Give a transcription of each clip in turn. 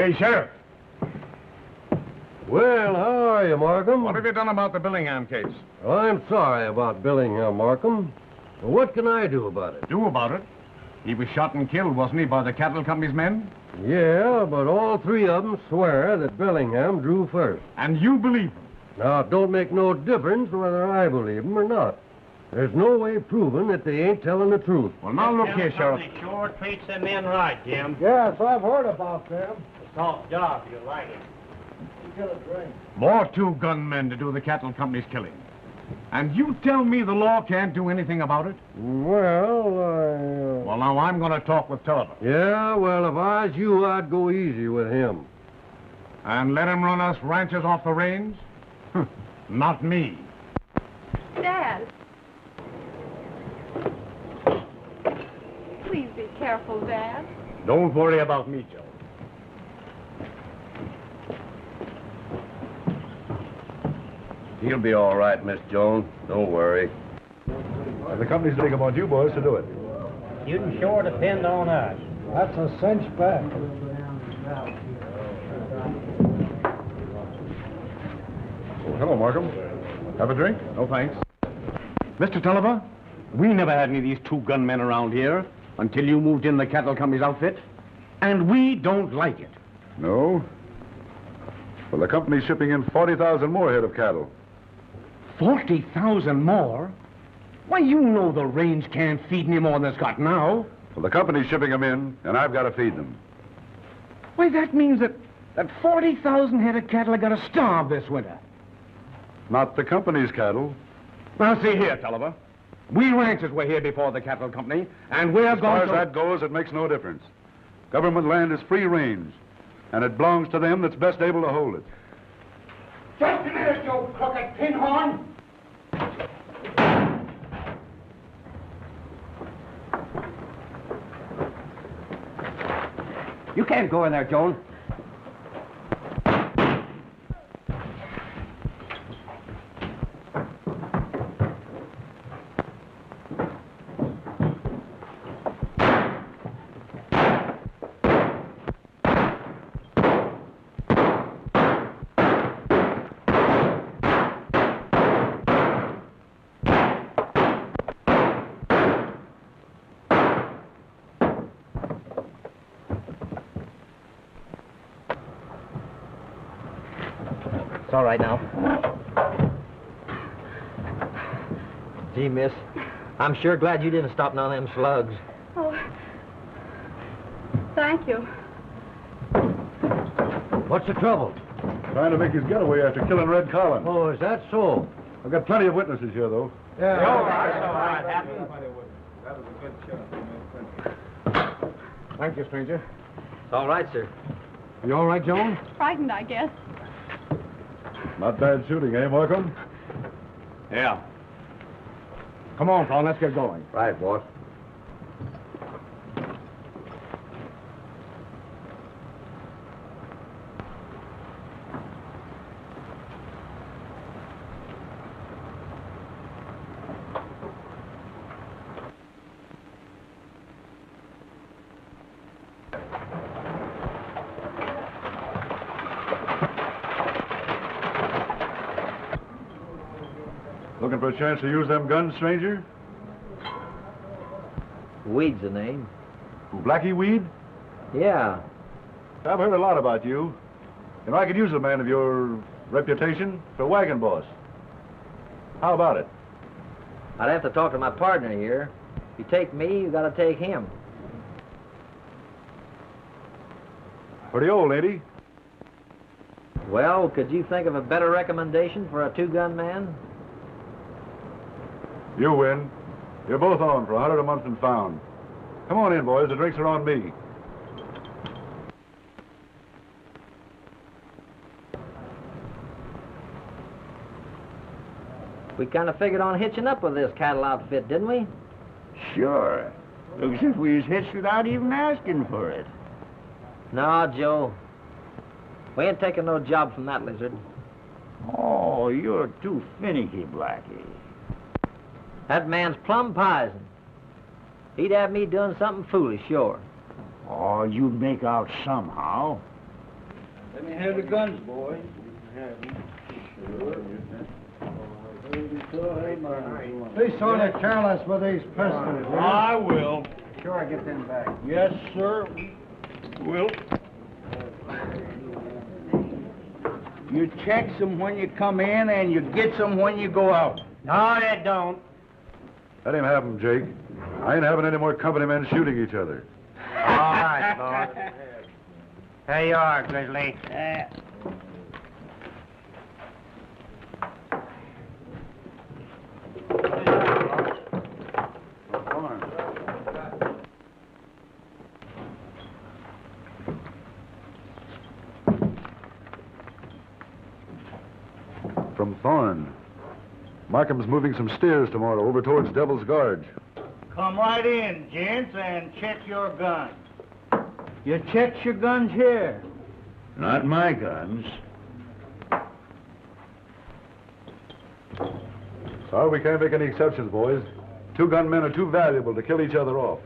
Hey, Sheriff. Well, how are you, Markham? What have you done about the Billingham case? Well, I'm sorry about Billingham, Markham. Well, what can I do about it? Do about it? He was shot and killed, wasn't he, by the cattle company's men? Yeah, but all three of them swear that Billingham drew first. And you believe them? Now, it don't make no difference whether I believe them or not. There's no way proving that they ain't telling the truth. Well, now look here, Sheriff. Sure treats them men right, Jim. Yes, I've heard about them. It's a soft job. You like it. You get a drink. More two gunmen to do the cattle company's killing. And you tell me the law can't do anything about it? Well, Well, now I'm going to talk with Tulliver. Yeah, well, if I was you, I'd go easy with him. And let him run us ranches off the range? Not me. Dad. Please be careful, Dad. Don't worry about me, Joe. He'll be all right, Miss Jones. Don't worry. The company's betting upon you boys to do it. You can sure depend on us. That's a cinch back. Hello, Markham. Have a drink? No, thanks. Mr. Tulliver, we never had any of these two gunmen around here until you moved in the cattle company's outfit, and we don't like it. No. Well, the company's shipping in 40,000 more head of cattle. 40,000 more? Why, you know the range can't feed any more than it's got now. Well, the company's shipping them in, and I've got to feed them. Why, that means that 40,000 head of cattle are going to starve this winter. Not the company's cattle. Now, see here, Tulliver. We ranchers were here before the cattle company, and we're As far going as to... that goes, it makes no difference. Government land is free range, and it belongs to them that's best able to hold it. Just a minute, you crooked pinhorn. You can't go in there, Jones. It's all right now. Gee, miss, I'm sure glad you didn't stop none of them slugs. Oh, thank you. What's the trouble? Trying to make his getaway after killing Red Colin. Oh, is that so? I've got plenty of witnesses here, though. Yeah. All right, Happy. Thank you, stranger. It's all right, sir. You all right, Joan? Frightened, I guess. Not bad shooting, eh, Markham? Yeah. Come on, Paul, let's get going. Right, boss. Looking for a chance to use them guns, stranger? Weed's the name. Blackie Weed? Yeah. I've heard a lot about you. You know, I could use a man of your reputation for wagon boss. How about it? I'd have to talk to my partner here. If you take me, you gotta take him. Pretty old, ain't he? Well, could you think of a better recommendation for a two-gun man? You win. You're both on for $100 a month and found. Come on in, boys. The drinks are on me. We kind of figured on hitching up with this cattle outfit, didn't we? Sure. Looks as if we was hitched without even asking for it. No, Joe. We ain't taking no job from that lizard. Oh, you're too finicky, Blackie. That man's plumb poison. He'd have me doing something foolish, sure. Oh, you'd make out somehow. Let me have the guns, boys. Be sort of careless with these pistols. I will. Sure, get them back. Yes, sir. Will. You checks them when you come in, and you gets them when you go out. No, they don't. Let him have 'em, Jake. I ain't having any more company men shooting each other. All right, boss. There you are, Grizzly. From Thorne. Markham's moving some steers tomorrow over towards Devil's Gorge. Come right in, gents, and check your guns. You checked your guns here. Not my guns. Sorry, we can't make any exceptions, boys. 2 gunmen are too valuable to kill each other off.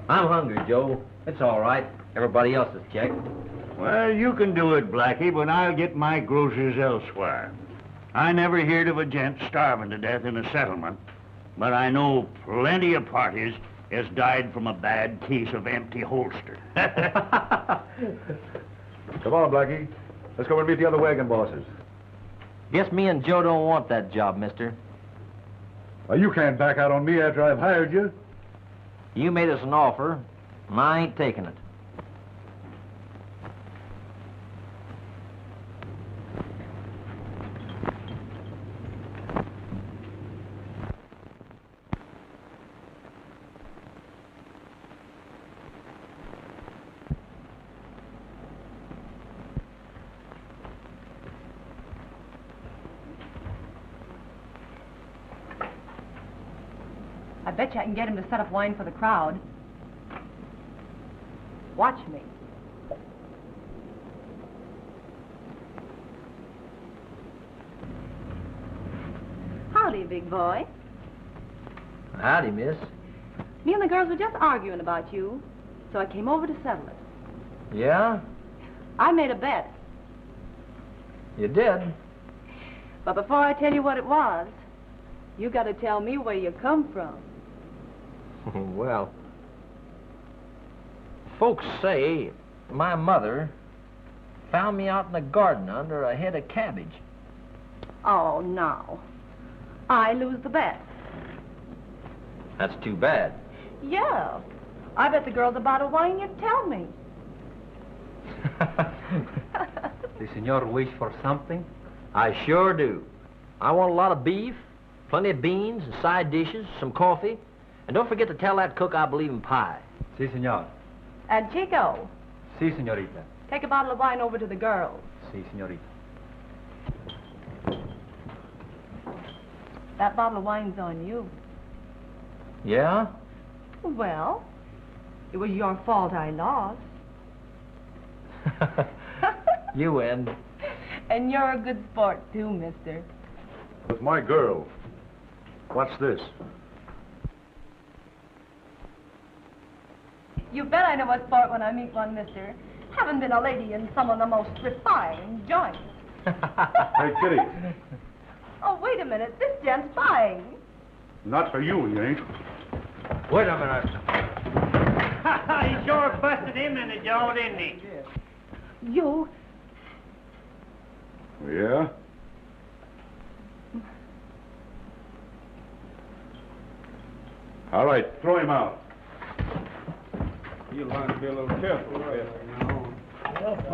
I'm hungry, Joe. It's all right. Everybody else is checked. Well, you can do it, Blackie, but I'll get my groceries elsewhere. I never heard of a gent starving to death in a settlement, but I know plenty of parties has died from a bad case of empty holster. Come on, Blackie. Let's go and meet the other wagon bosses. Guess me and Joe don't want that job, mister. Well, you can't back out on me after I've hired you. You made us an offer, and I ain't taking it. I bet you I can get him to set up wine for the crowd. Watch me. Howdy, big boy. Howdy, miss. Me and the girls were just arguing about you, so I came over to settle it. Yeah? I made a bet, You did? but before I tell you what it was, you got to tell me where you come from. Well, folks say my mother found me out in the garden under a head of cabbage. Oh, no. I lose the bet. That's too bad. Yeah. I bet the girls about a wine you'd tell me. The senor wish for something? I sure do. I want a lot of beef, plenty of beans and side dishes, some coffee, and don't forget to tell that cook I believe in pie. Si, senor. And Chico, Si, señorita. take a bottle of wine over to the girls. Si, señorita. That bottle of wine's on you. Yeah? Well, it was your fault I lost. You win. And you're a good sport, too, mister. With my girl. What's this? You bet I know a sport when I meet one, mister. Haven't been a lady in some of the most refined joints. Hey, Kitty. Oh, wait a minute. This gent's buying. Not for you, he ain't. Wait a minute. He sure busted him in the jaw, didn't he? You... Yeah? All right, throw him out. You'll want to be a little careful with this. What's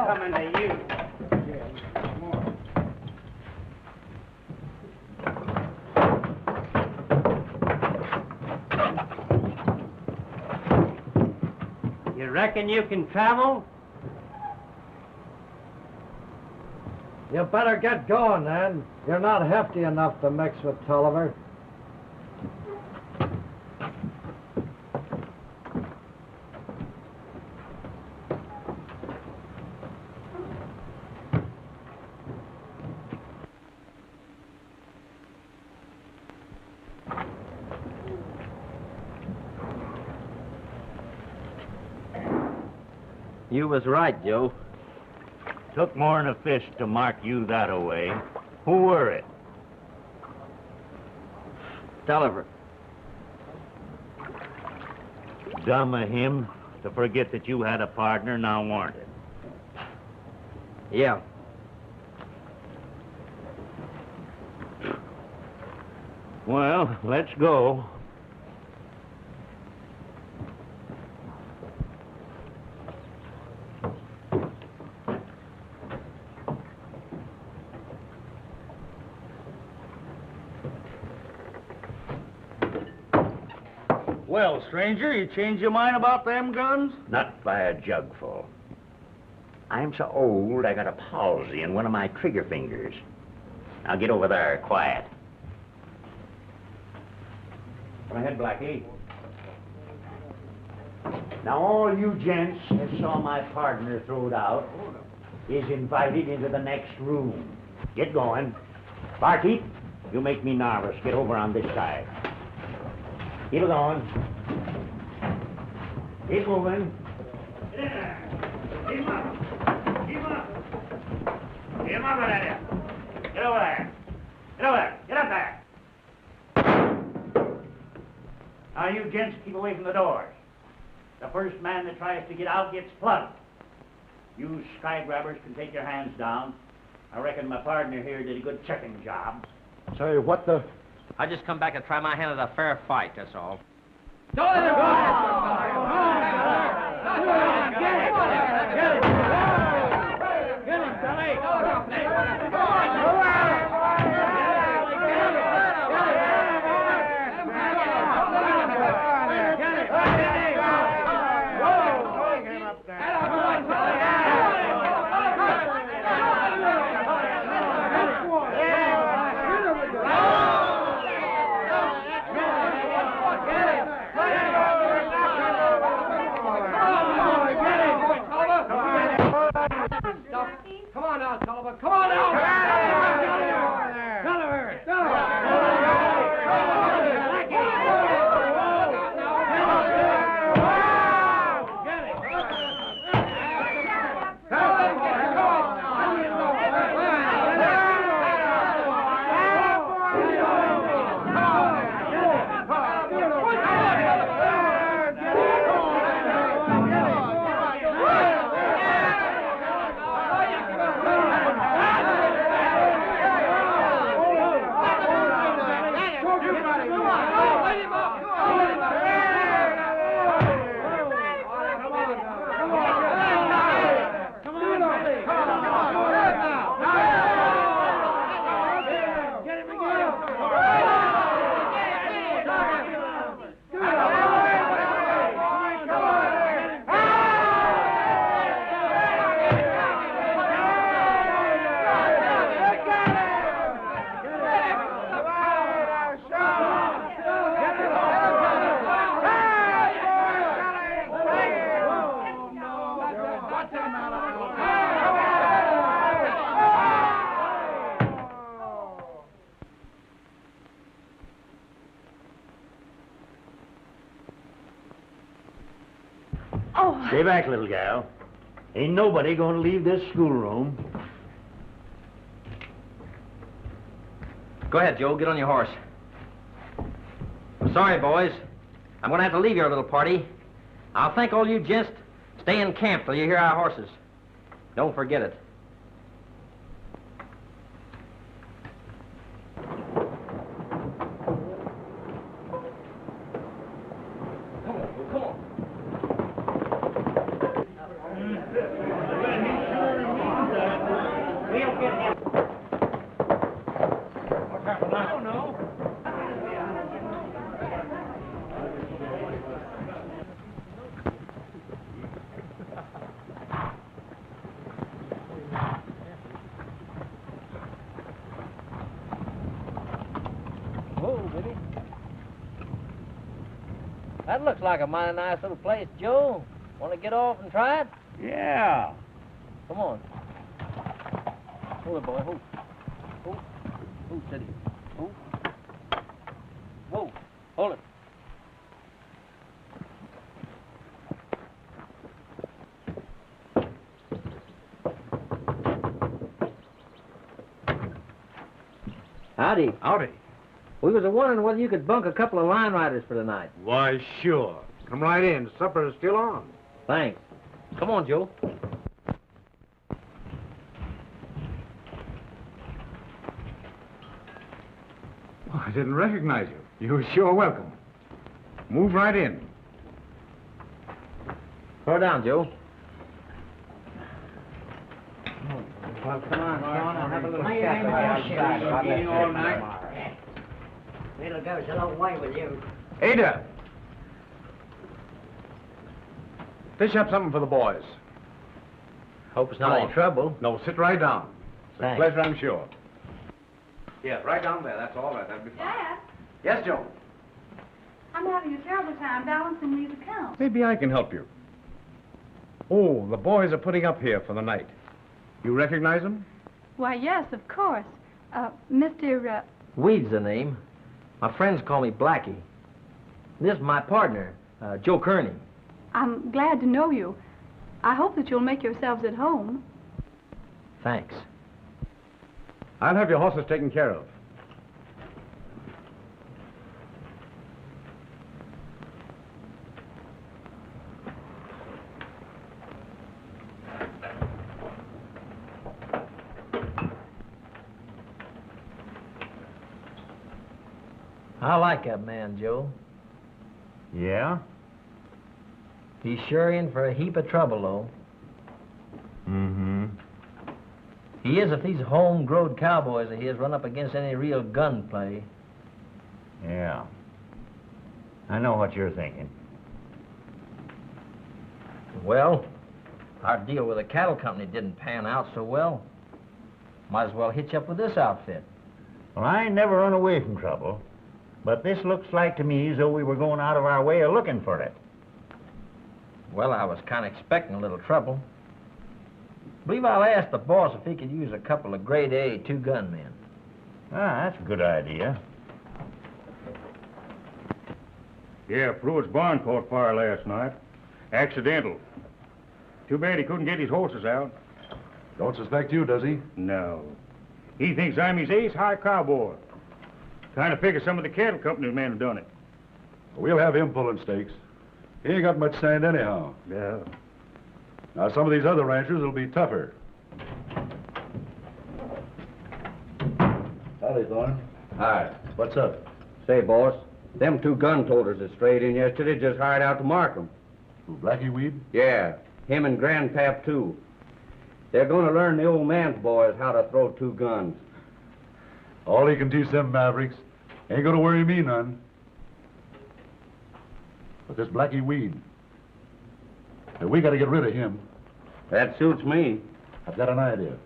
coming to you? You reckon you can travel? You better get going, then. You're not hefty enough to mix with Tulliver. You was right, Joe. Took more'n a fist to mark you that away. Who were it? Tulliver. Dumb of him to forget that you had a partner, now weren't it? Yeah. Well, let's go. Well, stranger, you changed your mind about them guns? Not by a jugful. I'm so old I got a palsy in one of my trigger fingers. Now get over there, quiet. Go ahead, Blackie. Now all you gents that saw my partner throwed out is invited into the next room. Get going. Barkeep, you make me nervous. Get over on this side. Keep it going. Keep moving. Get in there. Keep up. Keep up. Keep up at it. Get over there. Get over there. Get up there. Now you gents keep away from the doors. The first man that tries to get out gets plugged. You sky grabbers can take your hands down. I reckon my partner here did a good checking job. Say, what the... I just come back to try my hand at a fair fight, that's all. Come on now, Tulliver. Come on now. Stay back, little gal. Ain't nobody gonna leave this schoolroom. Go ahead, Joe. Get on your horse. I'm sorry, boys. I'm going to have to leave your little party. I'll thank all you gents. Stay in camp till you hear our horses. Don't forget it. That looks like a mighty nice little place, Joe. Want to get off and try it? Yeah. Come on. Hold it, boy. Hold. Hold. Hold steady. Hold. Whoa. Hold it. Howdy. Howdy. We was wondering whether you could bunk a couple of line riders for tonight. Why, sure. Come right in. Supper is still on. Thanks. Come on, Joe. Oh, I didn't recognize you. You're sure welcome. Move right in. Throw down, Joe. Well, come on, and have a little chat outside. Eating all night. It'll go a long way with you. Ada! Fish up something for the boys. Hope it's not any trouble. No, sit right down. It's a Thanks. pleasure, I'm sure. Yeah, right down there. That's all right. That'll be fine. Dad, Yes, Joe? I'm having a terrible time balancing these accounts. Maybe I can help you. Oh, the boys are putting up here for the night. You recognize them? Why, yes, of course. Mr. Weed's the name. My friends call me Blackie. This is my partner, Joe Kearney. I'm glad to know you. I hope that you'll make yourselves at home. Thanks. I'll have your horses taken care of. I like that man, Joe. Yeah? He's sure in for a heap of trouble, though. Mm-hmm. He is if these home-growed cowboys of his run up against any real gunplay. Yeah. I know what you're thinking. Well, our deal with the cattle company didn't pan out so well. Might as well hitch up with this outfit. Well, I ain't never run away from trouble, but this looks like to me as though we were going out of our way of looking for it. Well, I was kind of expecting a little trouble. Believe I'll ask the boss if he could use a couple of grade A two-gun men. Ah, that's a good idea. Yeah, Pruitt's barn caught fire last night. Accidental. Too bad he couldn't get his horses out. Don't suspect you, does he? No. He thinks I'm his ace-high cowboy. Kind of figures some of the cattle company men have done it. We'll have him pulling stakes. He ain't got much sand anyhow. Yeah. Now, some of these other ranchers will be tougher. Howdy, Thorne. Hi. What's up? Say, boss, them two gun toters that strayed in yesterday just hired out to mark 'em. Who, Blackie Weed? Yeah, him and Grandpap, too. They're going to learn the old man's boys how to throw two guns. All he can teach them mavericks ain't gonna worry me none. But this Blackie Weed, we gotta get rid of him. That suits me. I've got an idea.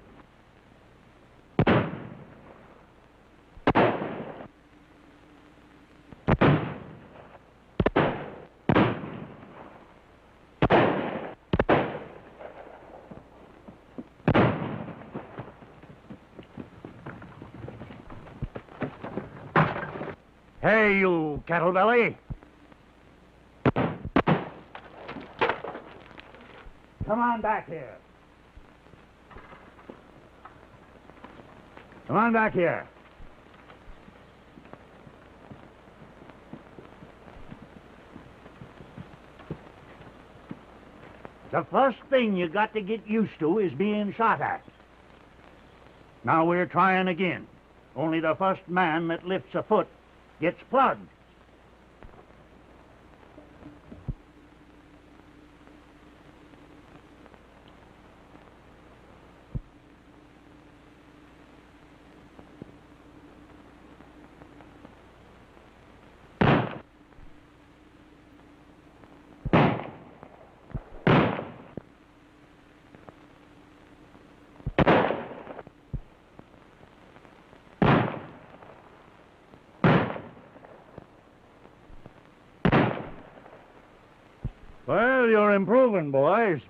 Hey, you cattle belly. Come on back here. Come on back here. The first thing you got to get used to is being shot at. Now we're trying again. Only the first man that lifts a foot gets plugged. Well, you're improving, boys.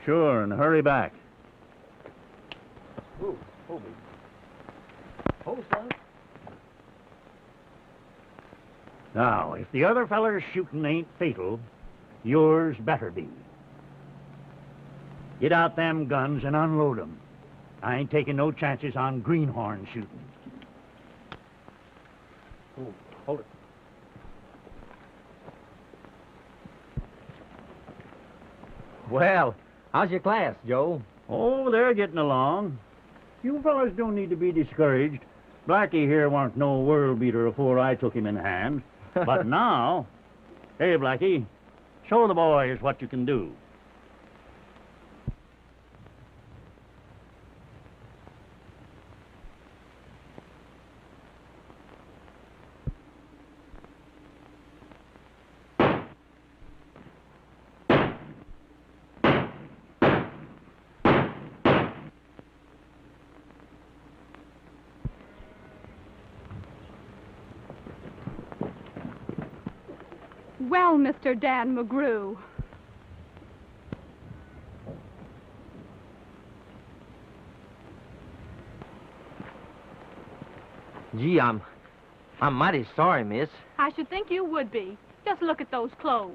Sure, and hurry back. Ooh, Toby. Hold, son. Now, if the other feller's shooting ain't fatal, yours better be. Get out them guns and unload 'em. I ain't taking no chances on greenhorn shooting. Oh, hold it. Well, how's your class, Joe? Oh, they're getting along. You fellas don't need to be discouraged. Blackie here weren't no world beater afore I took him in hand. But now... Hey, Blackie, show the boys what you can do. Well, Mr. Dan McGrew. Gee, I'm mighty sorry, miss. I should think you would be. Just look at those clothes.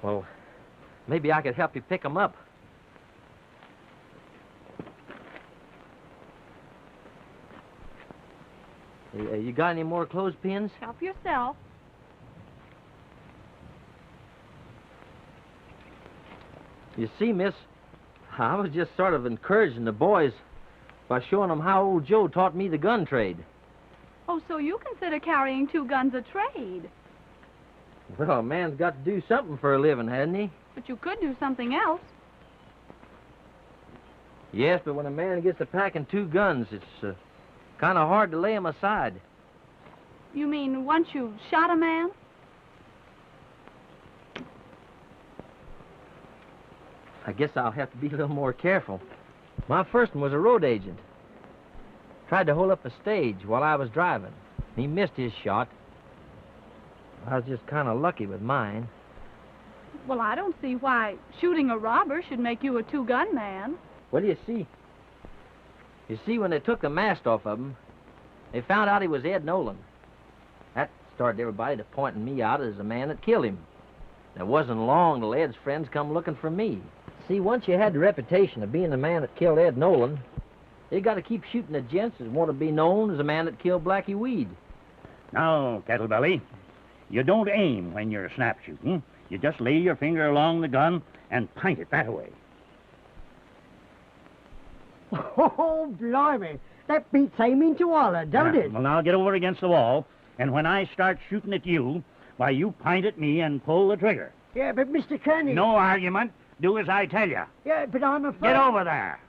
Well, maybe I could help you pick 'em up. You got any more clothespins? Help yourself. You see, miss, I was just sort of encouraging the boys by showing them how old Joe taught me the gun trade. Oh, so you consider carrying 2 guns a trade. Well, a man's got to do something for a living, hasn't he? But you could do something else. Yes, but when a man gets to packing 2 guns, it's kind of hard to lay 'em aside. You mean once you've shot a man? I guess I'll have to be a little more careful. My first one was a road agent. Tried to hold up a stage while I was driving. He missed his shot. I was just kind of lucky with mine. Well, I don't see why shooting a robber should make you a 2-gun man. Well, you see, when they took the mask off of him, they found out he was Ed Nolan. That started everybody to pointing me out as the man that killed him. It wasn't long till Ed's friends come looking for me. See, once you had the reputation of being the man that killed Ed Nolan, you got to keep shooting at gents that want to be known as the man that killed Blackie Weed. Now, Kettlebelly, you don't aim when you're snap shooting. You just lay your finger along the gun and point it that way. Oh, blimey. That beats aiming to holler, don't it? Well, now get over against the wall, and when I start shooting at you, why, you point at me and pull the trigger. Yeah, but Mr. Kearney... No argument. Do as I tell you. Yeah, but I'm afraid... Get over there.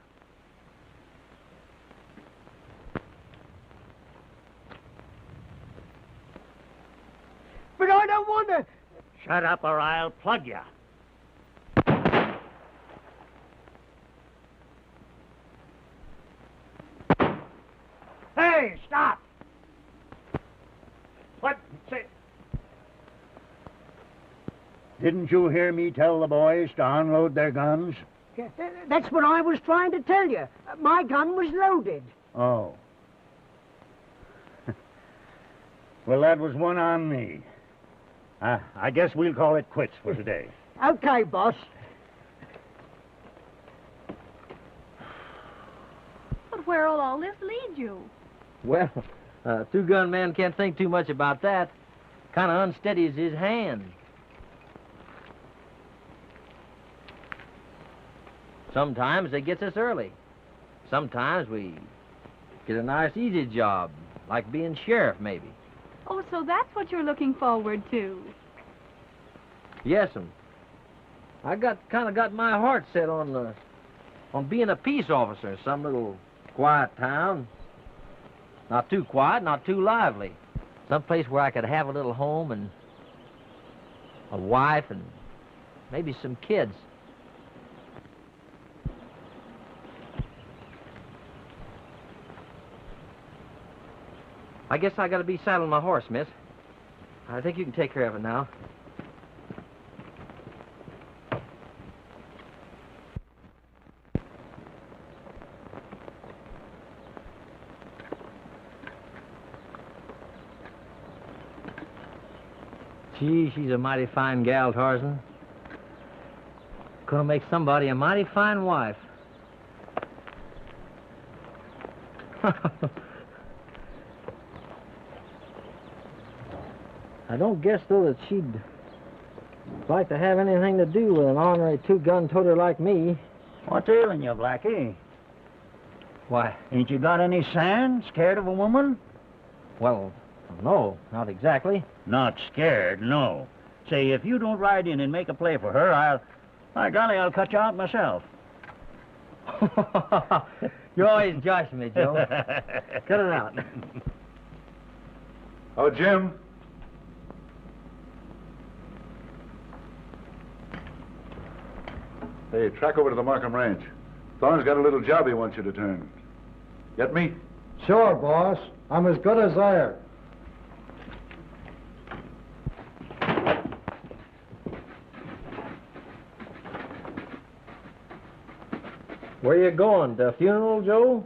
But I don't want to... Shut up or I'll plug you. Hey, stop! What? Say... Didn't you hear me tell the boys to unload their guns? Yeah, that's what I was trying to tell you. My gun was loaded. Oh. Well, that was one on me. I guess we'll call it quits for today. Okay, boss. But where'll all this lead you? Well, a 2-gun man can't think too much about that. Kind of unsteadies his hand. Sometimes they gets us early. Sometimes we get a nice easy job, like being sheriff, maybe. Oh, so that's what you're looking forward to. Yes'm. I kind of got my heart set on being a peace officer in some little quiet town. Not too quiet, not too lively. Some place where I could have a little home and a wife and maybe some kids. I guess I gotta be saddling my horse, miss. I think you can take care of it now. Gee, she's a mighty fine gal, Tarzan. Gonna make somebody a mighty fine wife. I don't guess, though, that she'd like to have anything to do with an ornery two-gun toter like me. What's ailing you, Blackie? Why? Ain't you got any sand? Scared of a woman? Well, no, not exactly. Not scared, no. Say, if you don't ride in and make a play for her, by golly, I'll cut you out myself. You're always joshing me, Joe. Cut it out. Oh, Jim. Hey, track over to the Markham Ranch. Thorne's got a little job he wants you to turn. Get me? Sure, boss. I'm as good as there. Where you going? The funeral, Joe?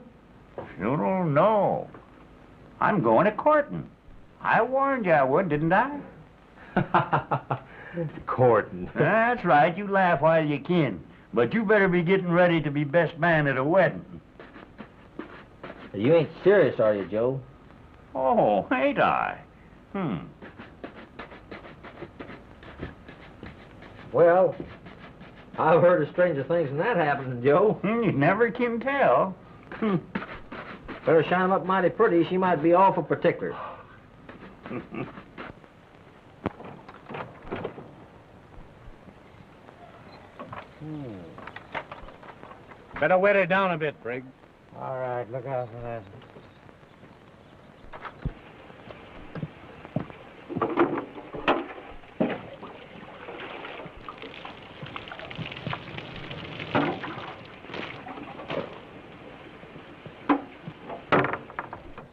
Funeral? No. I'm going to courting. I warned you I would, didn't I? Courting. That's right. You laugh while you can. But you better be getting ready to be best man at a wedding. You ain't serious, are you, Joe? Oh, ain't I? Well, I've heard of stranger things than that happening, Joe. You never can tell. Better shine 'em up mighty pretty. She might be awful particular. Better wet it down a bit, Briggs. All right, look out for that.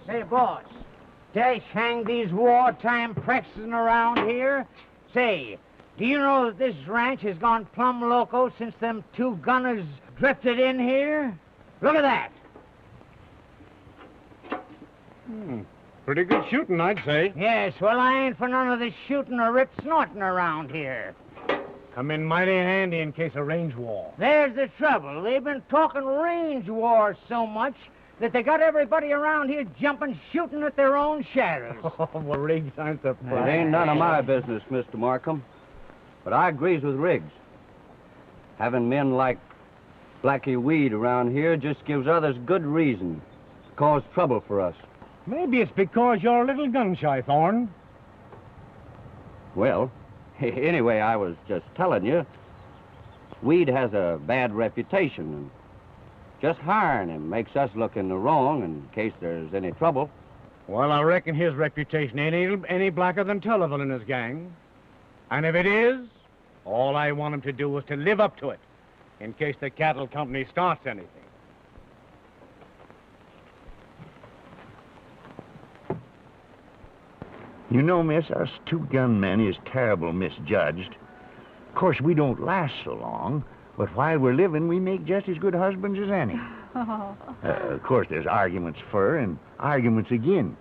Say, boss, dash hang these wartime practicing around here. Say, do you know that this ranch has gone plumb loco since them two gunners drifted in here? Look at that. Pretty good shooting, I'd say. Yes, well, I ain't for none of this shooting or rip snorting around here. Come in mighty handy in case of range war. There's the trouble. They've been talking range war so much that they got everybody around here jumping, shooting at their own shadows. Well, Riggs aren't the It ain't none of my business, Mr. Markham. But I agrees with Riggs. Having men like Blackie Weed around here just gives others good reason to cause trouble for us. Maybe it's because you're a little gun-shy, Thorne. Well, anyway, I was just telling you, Weed has a bad reputation, and just hiring him makes us look in the wrong in case there's any trouble. Well, I reckon his reputation ain't any blacker than Tullivan and his gang. And if it is, all I want him to do is to live up to it in case the cattle company starts anything. You know, miss, us two gunmen is terrible misjudged. Of course, we don't last so long, but while we're living, we make just as good husbands as any. Of course, there's arguments for and arguments again.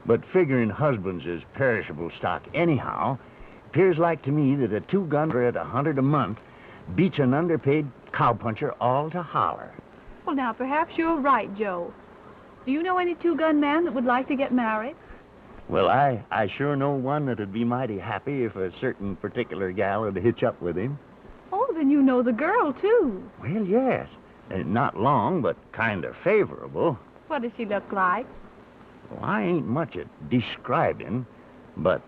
But figuring husbands is perishable stock anyhow, appears like to me that a two-gunner at $100 a month beats an underpaid cowpuncher all to holler. Well, now, perhaps you're right, Joe. Do you know any two-gun man that would like to get married? Well, I sure know one that'd be mighty happy if a certain particular gal would hitch up with him. Oh, then you know the girl, too. Well, yes. Not long, but kind of favorable. What does she look like? Well, I ain't much at describing, but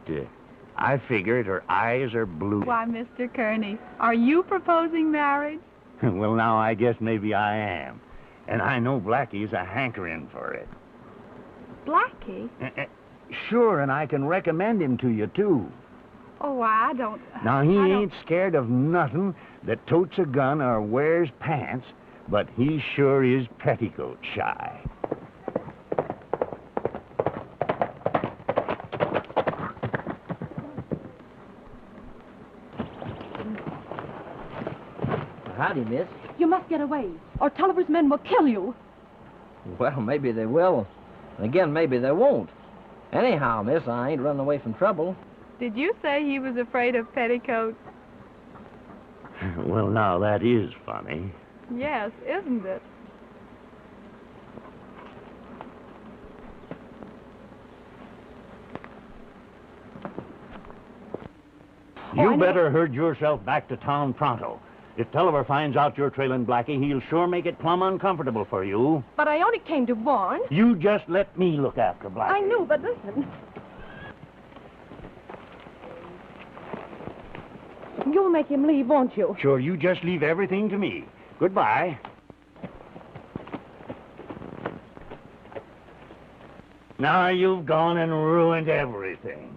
I figured her eyes are blue. Why, Mr. Kearney, are you proposing marriage? Well, now, I guess maybe I am. And I know Blackie's a hankering for it. Blackie? Sure, and I can recommend him to you, too. Oh, why, I don't... Now, he ain't scared of nothing that totes a gun or wears pants, but he sure is petticoat shy. Howdy, miss. You must get away, or Tulliver's men will kill you. Well, maybe they will. And again, maybe they won't. Anyhow, miss, I ain't running away from trouble. Did you say he was afraid of petticoats? Well, now, that is funny. Yes, isn't it? You better herd yourself back to town pronto. If Tulliver finds out you're trailing Blackie, he'll sure make it plumb uncomfortable for you. But I only came to warn. You just let me look after Blackie. I knew, but listen. You'll make him leave, won't you? Sure, you just leave everything to me. Goodbye. Now you've gone and ruined everything.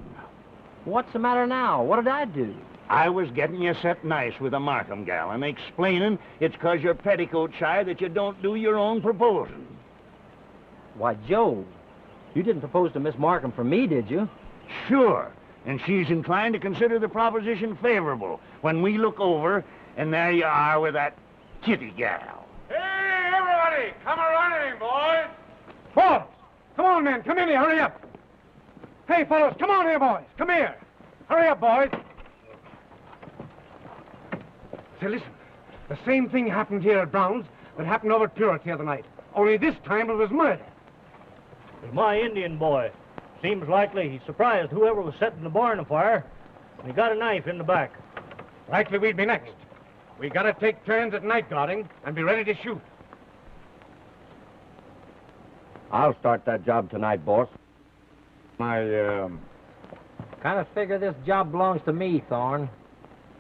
What's the matter now? What did I do? I was getting you set nice with a Markham gal and explaining it's 'cause you're petticoat shy that you don't do your own proposing. Why, Joe, you didn't propose to Miss Markham for me, did you? Sure, and she's inclined to consider the proposition favorable when we look over, and there you are with that kitty gal. Hey, everybody, come a-running, boys. Boys, come on, men, come in here, hurry up. Hey, fellows, come on here, boys, come here. Hurry up, boys. Say, listen, the same thing happened here at Brown's that happened over at Purity the other night. Only this time it was murder. It was my Indian boy. Seems likely he surprised whoever was setting the barn afire, and he got a knife in the back. Likely we'd be next. We gotta take turns at night guarding and be ready to shoot. I'll start that job tonight, boss. Kind of figure this job belongs to me, Thorne.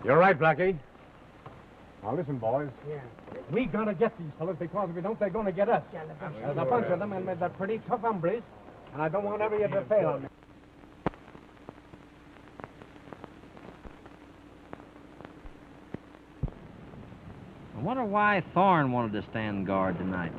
You're right, Blackie. Now listen, boys. Yeah. We gotta get these fellas because if we don't, they're gonna get us. There's a bunch of them, and they're pretty tough hombres, and I don't want every of to fail on me. I wonder why Thorne wanted to stand guard tonight.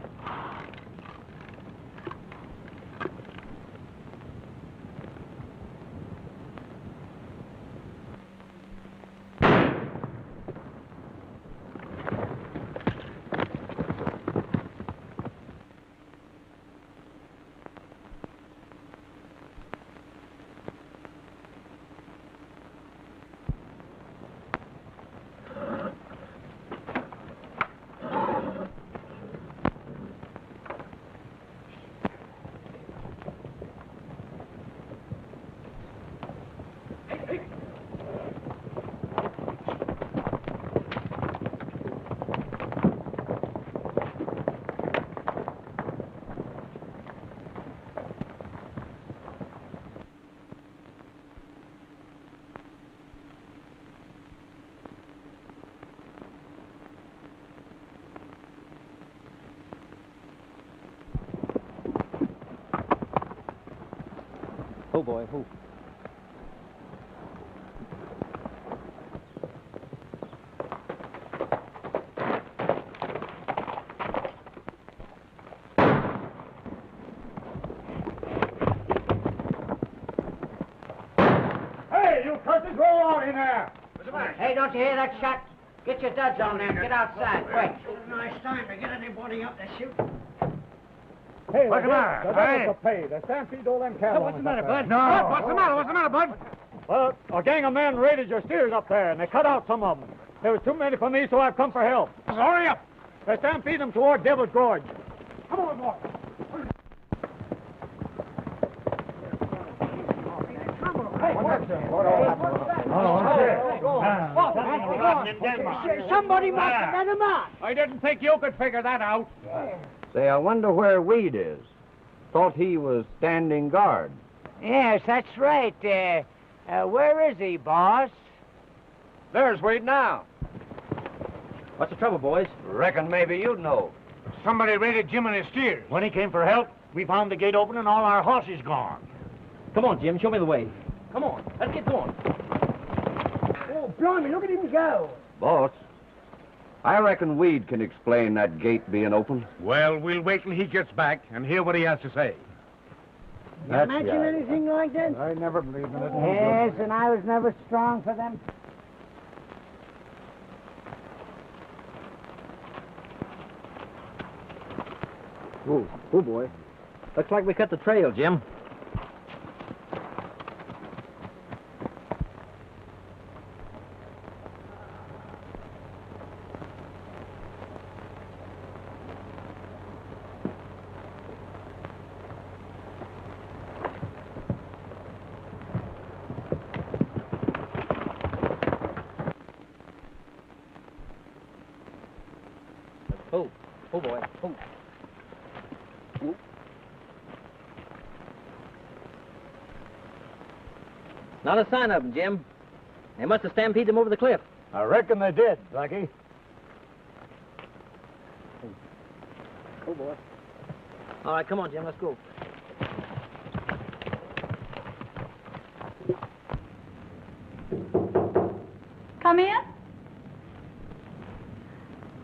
Oh, boy, who? Hey, you curses, roll out in there! Hey, don't you hear that shot? Get your duds on there and get outside, quick. Nice time to get anybody up to shoot. Hey, Look at that, The hey. devils are paid. They stampede all them cattle. What's the matter, Bud? No. Bud, what's the matter? What's the matter, Bud? Well, a gang of men raided your steers up there, and they cut out some of them. There was too many for me, so I've come for help. Hurry up! They stampede them toward Devil's Gorge. Come on, boy. Somebody must have let him out. I didn't think you could figure that out. Say, I wonder where Weed is. Thought he was standing guard. Yes, that's right. Where is he, boss? There's Weed now. What's the trouble, boys? Reckon maybe you'd know. Somebody raided Jim and his steers. When he came for help, we found the gate open and all our horses gone. Come on, Jim, show me the way. Come on, let's get going. Oh, blimey, look at him go. Boss, I reckon Weed can explain that gate being open. Well, we'll wait till he gets back and hear what he has to say. You imagine anything like that? I never believed in it. Yes, and I was never strong for them. Oh, boy. Looks like we cut the trail, Jim. Oh, boy. Oh. Not a sign of them, Jim. They must have stampeded them over the cliff. I reckon they did, Blackie. Oh, boy. All right, come on, Jim, let's go. Come in.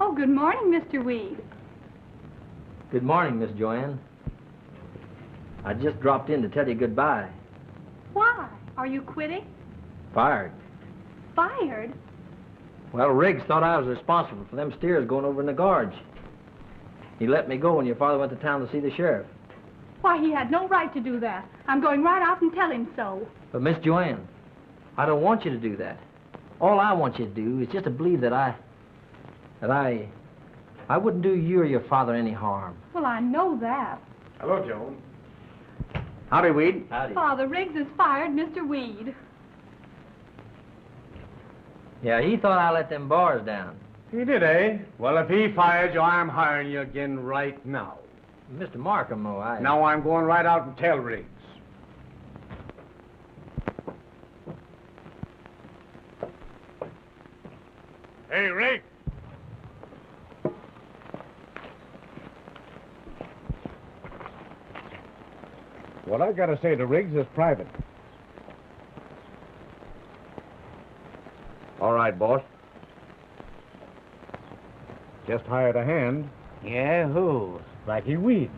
Oh, good morning, Mr. Weed. Good morning, Miss Joanne. I just dropped in to tell you goodbye. Why? Are you quitting? Fired. Fired? Well, Riggs thought I was responsible for them steers going over in the gorge. He let me go when your father went to town to see the sheriff. Why, he had no right to do that. I'm going right out and tell him so. But, Miss Joanne, I don't want you to do that. All I want you to do is just to believe that I wouldn't do you or your father any harm. Well, I know that. Hello, Joan. Howdy, Weed. Howdy. Father Riggs has fired Mr. Weed. Yeah, he thought I let them bars down. He did, eh? Well, if he fired you, I'm hiring you again right now. Mr. Markham, though, Now I'm going right out and tell Riggs. Hey, Riggs. What I gotta say to Riggs is private. All right, boss. Just hired a hand. Yeah, who? Blackie Weed.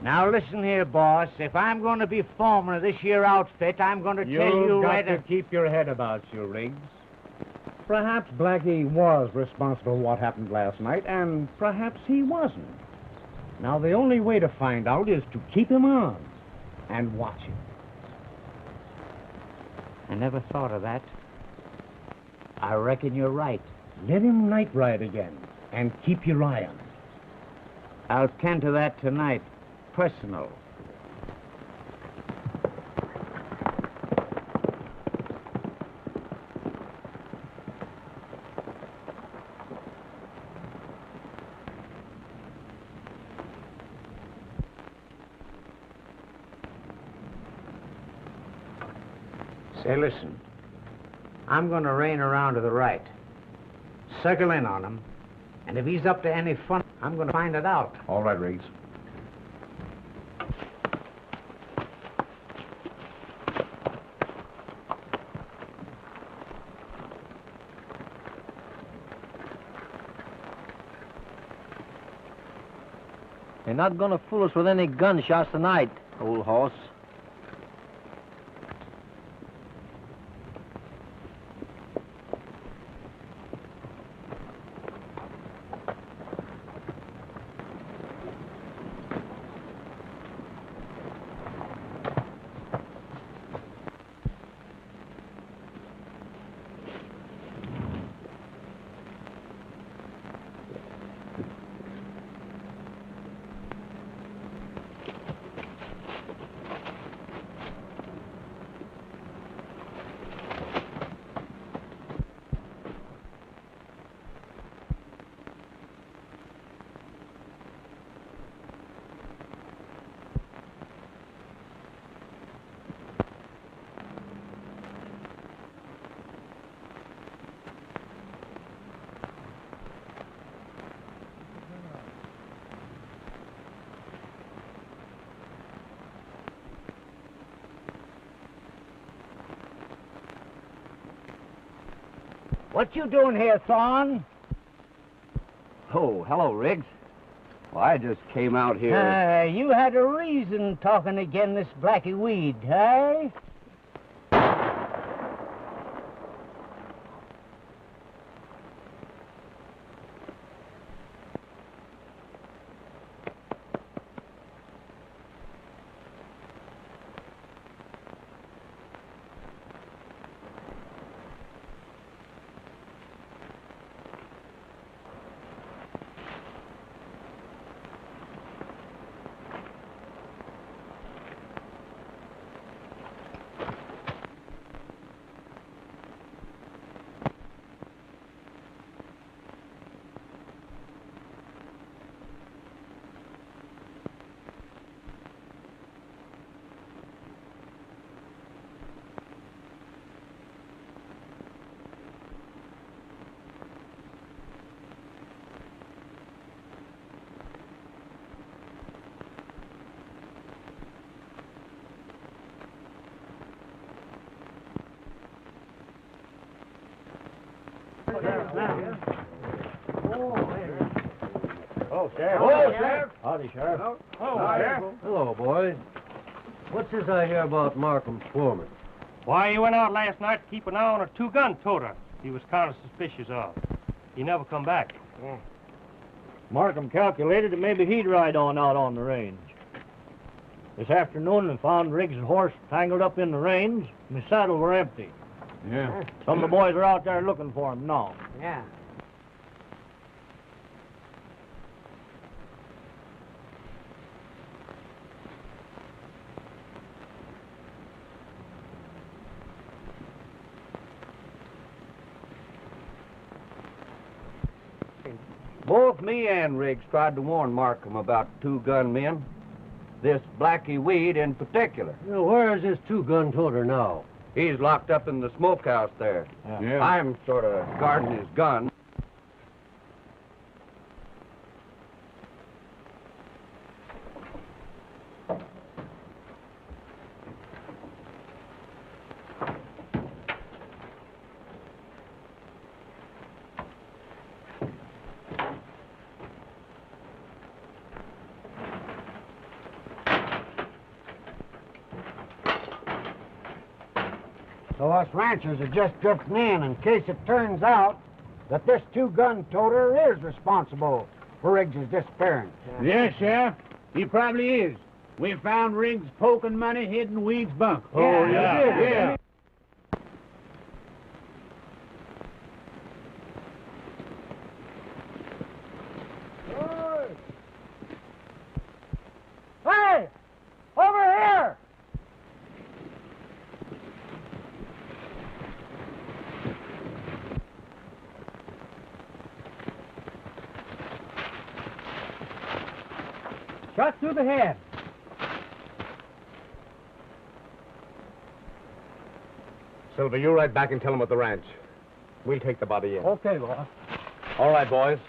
Now listen here, boss. If I'm going to be foreman of this here outfit, I'm going to tell you You've got right... to keep your head about you, Riggs. Perhaps Blackie was responsible for what happened last night, and perhaps he wasn't. Now, the only way to find out is to keep him on and watch him. I never thought of that. I reckon you're right. Let him night ride again and keep your eye on him. I'll tend to that tonight. Personal. Say, listen. I'm going to rein around to the right. Circle in on him. And if he's up to any fun, I'm going to find it out. All right, Riggs. You're not going to fool us with any gunshots tonight, old horse. What you doing here, Thorne? Oh, hello, Riggs. Well, I just came out here... You had a reason talking again this Blackie Weed, hey? Oh, Sheriff. Hello, Sheriff. Howdy, Sheriff. Hello, Sheriff. Hello, boys. What's this I hear about Markham's foreman? Why, he went out last night to keep an eye on a two-gun toter he was kind of suspicious of. He never come back. Markham calculated that maybe he'd ride on out on the range. This afternoon, they found Riggs' horse tangled up in the reins, and his saddle were empty. Yeah. Some of the boys are out there looking for him now. Yeah. Both me and Riggs tried to warn Markham about two-gun men. This Blackie Weed in particular. Where is this two-gun toter now? He's locked up in the smokehouse there. Yeah. I'm sort of guarding his gun. So us ranchers are just drifting in case it turns out that this two-gun toter is responsible for Riggs' disappearance. Yes, Sheriff. He probably is. We found Riggs poking money hid in Weed's bunk. Oh, yeah. Yeah. Hey! Over here! Shot through the head. Silver, you ride back and tell them at the ranch. We'll take the body in. Okay, boss. All right, boys.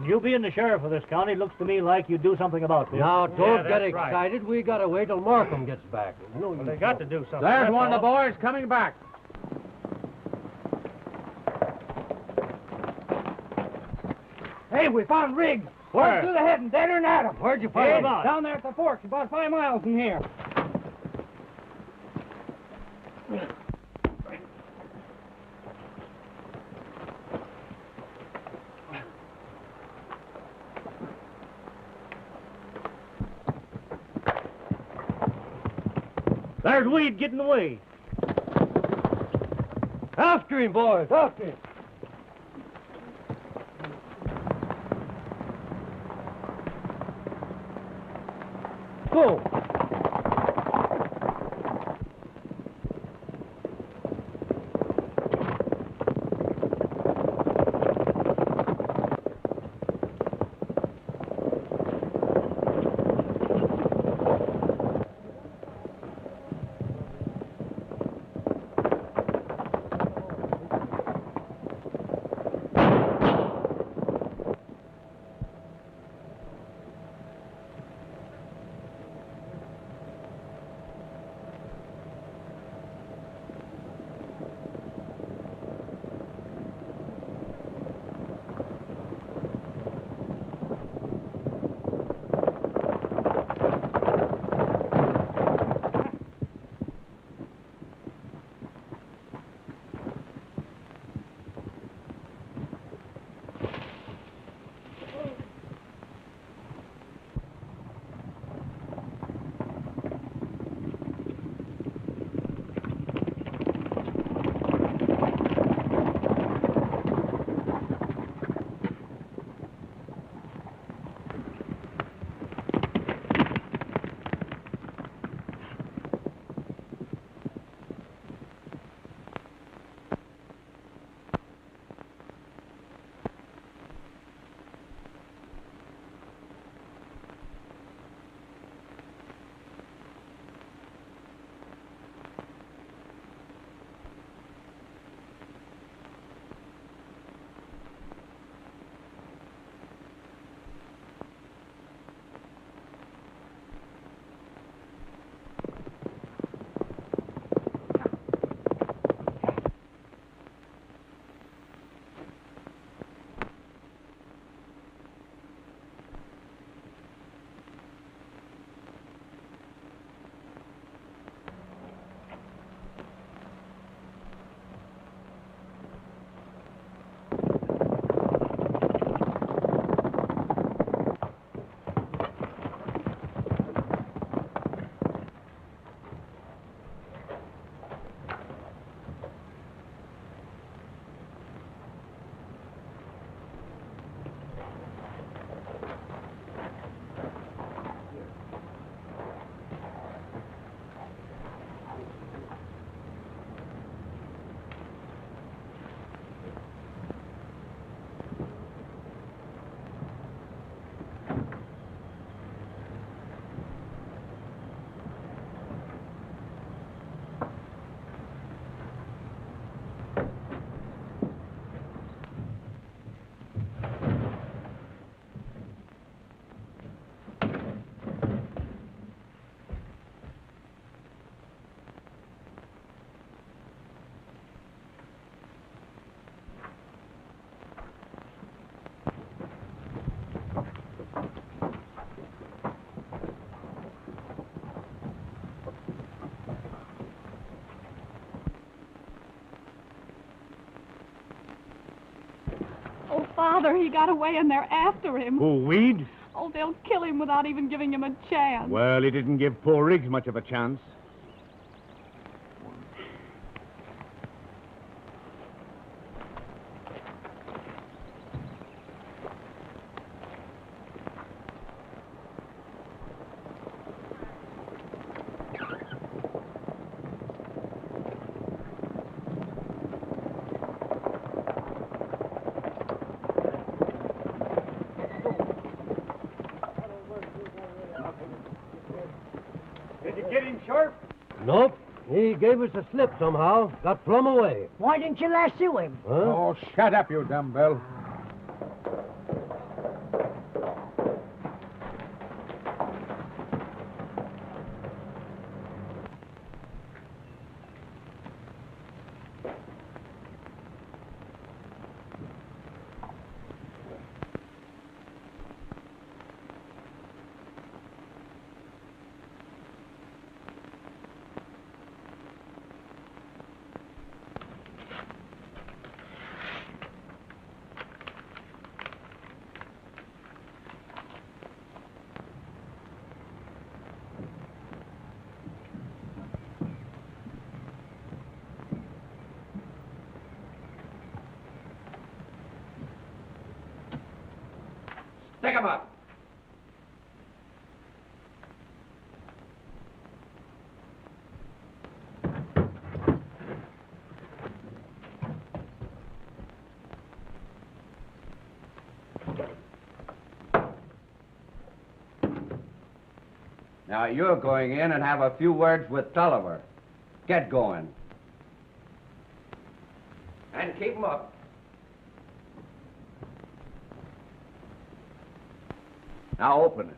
You being the sheriff of this county, looks to me like you'd do something about this. Now, don't get that's right. excited. We gotta wait till Markham gets back. No, Well, they got to do something. There's that's one of the all. boys coming back. Hey, we found Riggs. Where? Through the head and dead at him. Where'd you find him? Down there at the forks, about 5 miles from here. There's Weed getting away. After him, boys, after him. Go. Father, he got away and they're after him. Who, Weed? Oh, they'll kill him without even giving him a chance. Well, he didn't give poor Riggs much of a chance. Did you get him, Sheriff? Nope. He gave us a slip somehow. Got plumb away. Why didn't you lasso him? Huh? Oh, shut up, you dumbbell. Pick him up. Now you're going in and have a few words with Tulliver. Get going. And keep him up. Now open it.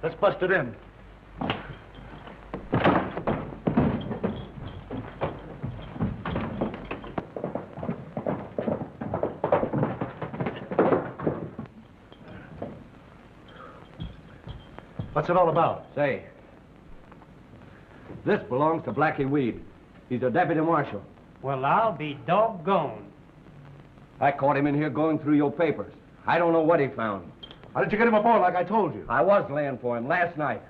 Let's bust it in. What's it all about? Say, this belongs to Blackie Weed. He's a deputy marshal. Well, I'll be doggone. I caught him in here going through your papers. I don't know what he found. How did you get him aboard like I told you? I was laying for him last night.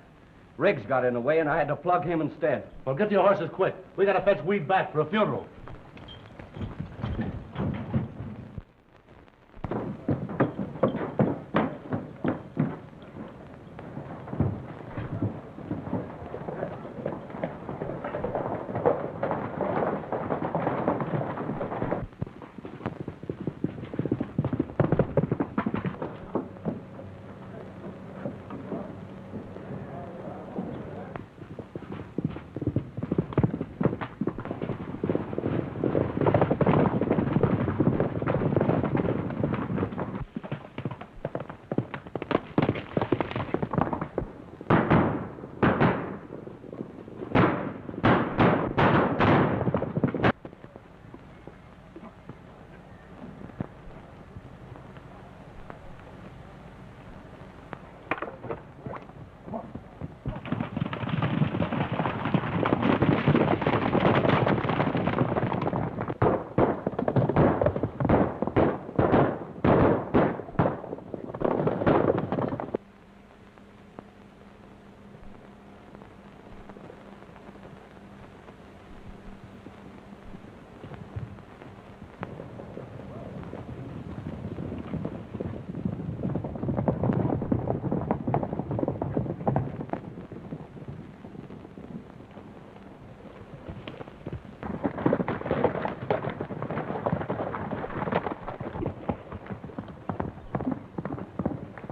Riggs got in the way and I had to plug him instead. Well, get your horses quick. We gotta fetch Weed back for a funeral.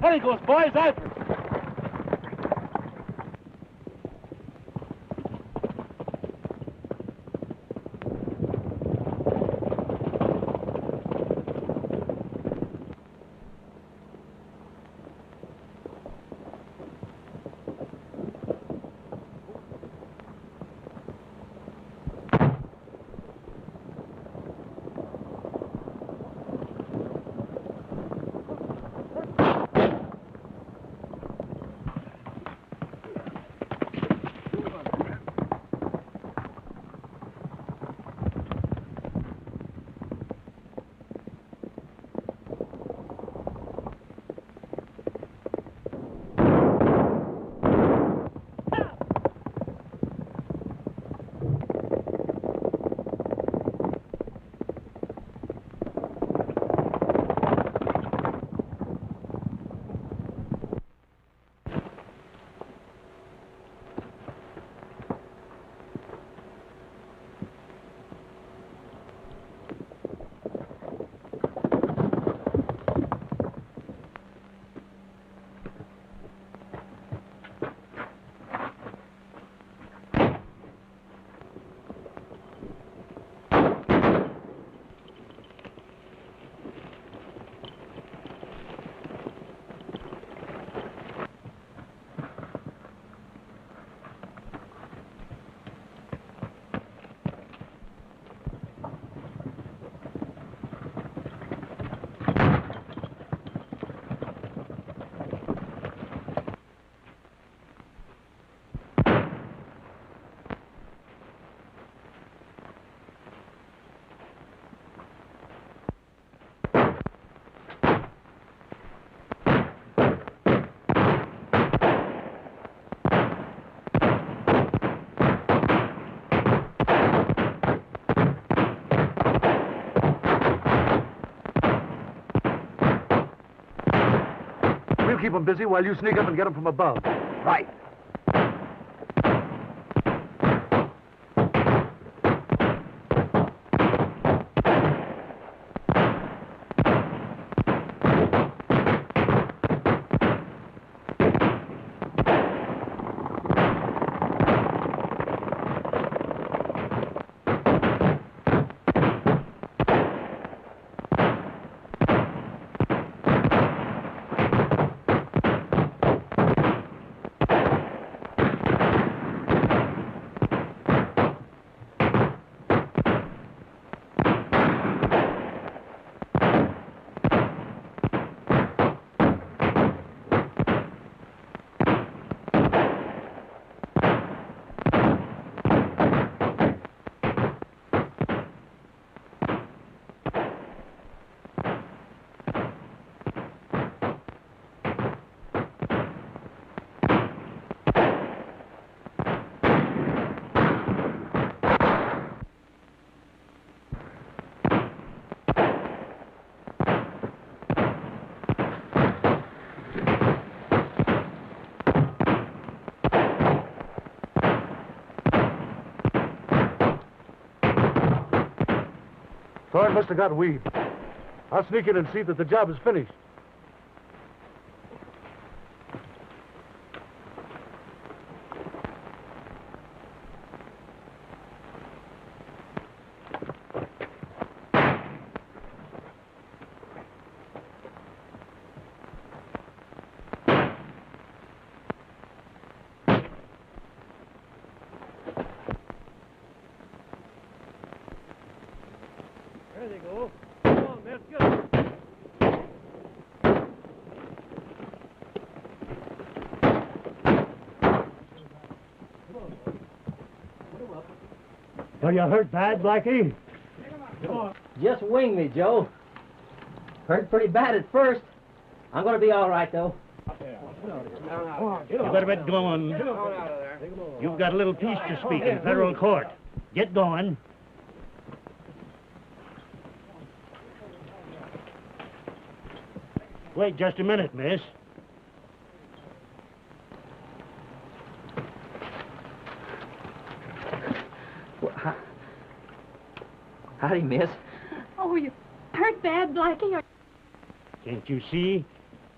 There he goes, boys. After him. keep them busy while you sneak up and get them from above. Right. Thorne must have got weed. I'll sneak in and see that the job is finished. There they go. Come on, let's go. Are you hurt bad, Blackie? Just wing me, Joe. Hurt pretty bad at first. I'm going to be all right, though. You better get going. You've got a little piece to speak in federal court. Get going. Wait just a minute, miss. Howdy, miss. Oh, you hurt bad, Blackie? Or... Can't you see?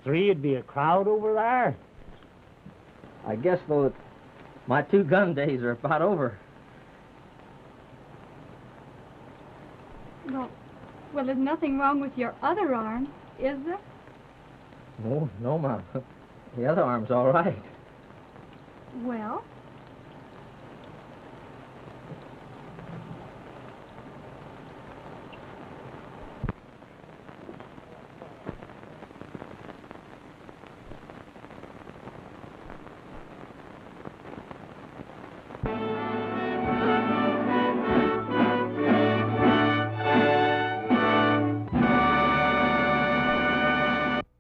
3'd be a crowd over there. I guess, though, that my 2 gun days are about over. Well, there's nothing wrong with your other arm, is there? No, Mom. The other arm's all right. Well,